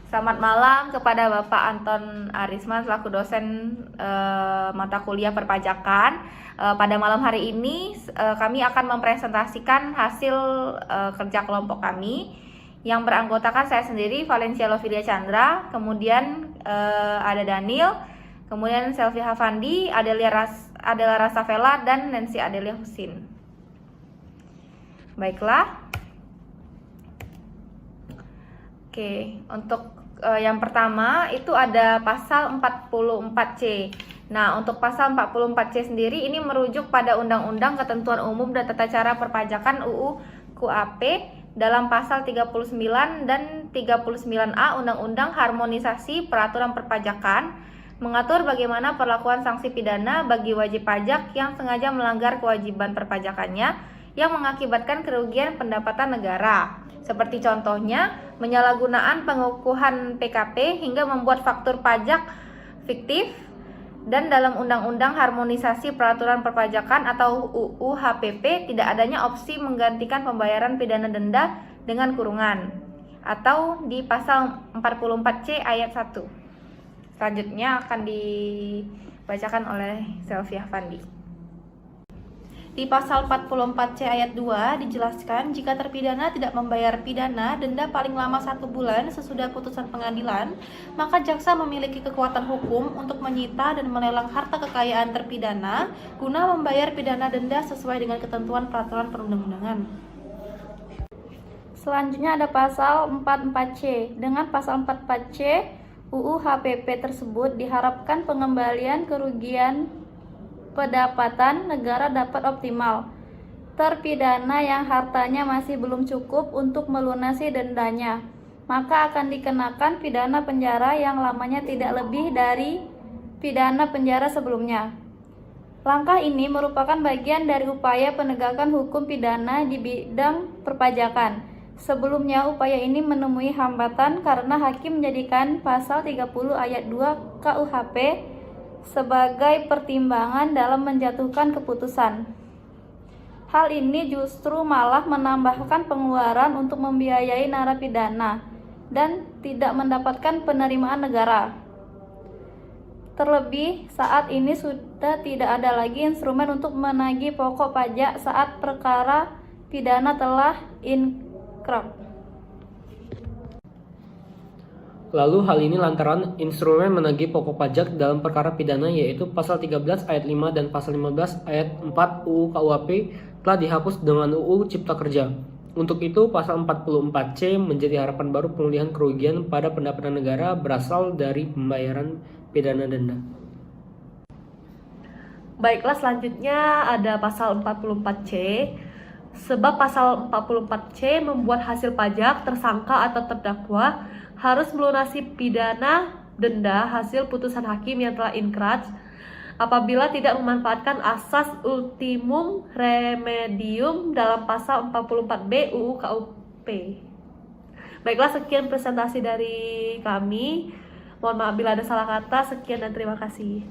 Selamat malam kepada Bapak Anton Arisman selaku dosen mata kuliah perpajakan. Pada malam hari ini kami akan mempresentasikan hasil kerja kelompok kami yang beranggotakan saya sendiri, Valencia Lovidia Chandra, kemudian ada Daniel, kemudian Selvi Hafandi, Adela Rasafela, dan Nancy Adelia Husin. Baiklah. Oke, untuk yang pertama itu ada pasal 44C. Nah, untuk pasal 44C sendiri ini merujuk pada Undang-Undang Ketentuan Umum dan Tata Cara Perpajakan UU KUHP dalam pasal 39 dan 39A Undang-Undang Harmonisasi Peraturan Perpajakan mengatur bagaimana perlakuan sanksi pidana bagi wajib pajak yang sengaja melanggar kewajiban perpajakannya yang mengakibatkan kerugian pendapatan negara. Seperti contohnya, penyalahgunaan pengukuhan PKP hingga membuat faktur pajak fiktif, dan dalam Undang-Undang Harmonisasi Peraturan Perpajakan atau UU HPP tidak adanya opsi menggantikan pembayaran pidana denda dengan kurungan atau di pasal 44C ayat 1. Selanjutnya akan dibacakan oleh Selvi Hafandi. Di pasal 44C ayat 2 dijelaskan jika terpidana tidak membayar pidana denda paling lama 1 bulan sesudah putusan pengadilan, maka jaksa memiliki kekuatan hukum untuk menyita dan melelang harta kekayaan terpidana guna membayar pidana denda sesuai dengan ketentuan peraturan perundang-undangan. Selanjutnya ada pasal 44C. Dengan pasal 44C UU HPP tersebut diharapkan pengembalian kerugian pendapatan negara dapat optimal. Terpidana yang hartanya masih belum cukup untuk melunasi dendanya, maka akan dikenakan pidana penjara yang lamanya tidak lebih dari pidana penjara sebelumnya. Langkah ini merupakan bagian dari upaya penegakan hukum pidana di bidang perpajakan. Sebelumnya upaya ini menemui hambatan karena hakim menjadikan pasal 30 ayat 2 KUHP sebagai pertimbangan dalam menjatuhkan keputusan. Hal ini justru malah menambahkan pengeluaran untuk membiayai narapidana dan tidak mendapatkan penerimaan negara. Terlebih saat ini sudah tidak ada lagi instrumen untuk menagih pokok pajak saat perkara pidana telah inkrah. Lalu hal ini lantaran instrumen menagih pokok pajak dalam perkara pidana yaitu pasal 13 ayat 5 dan pasal 15 ayat 4 UU KUHP telah dihapus dengan UU Cipta Kerja. Untuk itu pasal 44C menjadi harapan baru pemulihan kerugian pada pendapatan negara berasal dari pembayaran pidana denda. Baiklah, selanjutnya ada pasal 44C. Sebab pasal 44C membuat hasil pajak tersangka atau terdakwa harus melunasi pidana denda hasil putusan hakim yang telah inkrah apabila tidak memanfaatkan asas ultimum remedium dalam pasal 44B UU KUHP. Baiklah, sekian presentasi dari kami. Mohon maaf bila ada salah kata. Sekian dan terima kasih.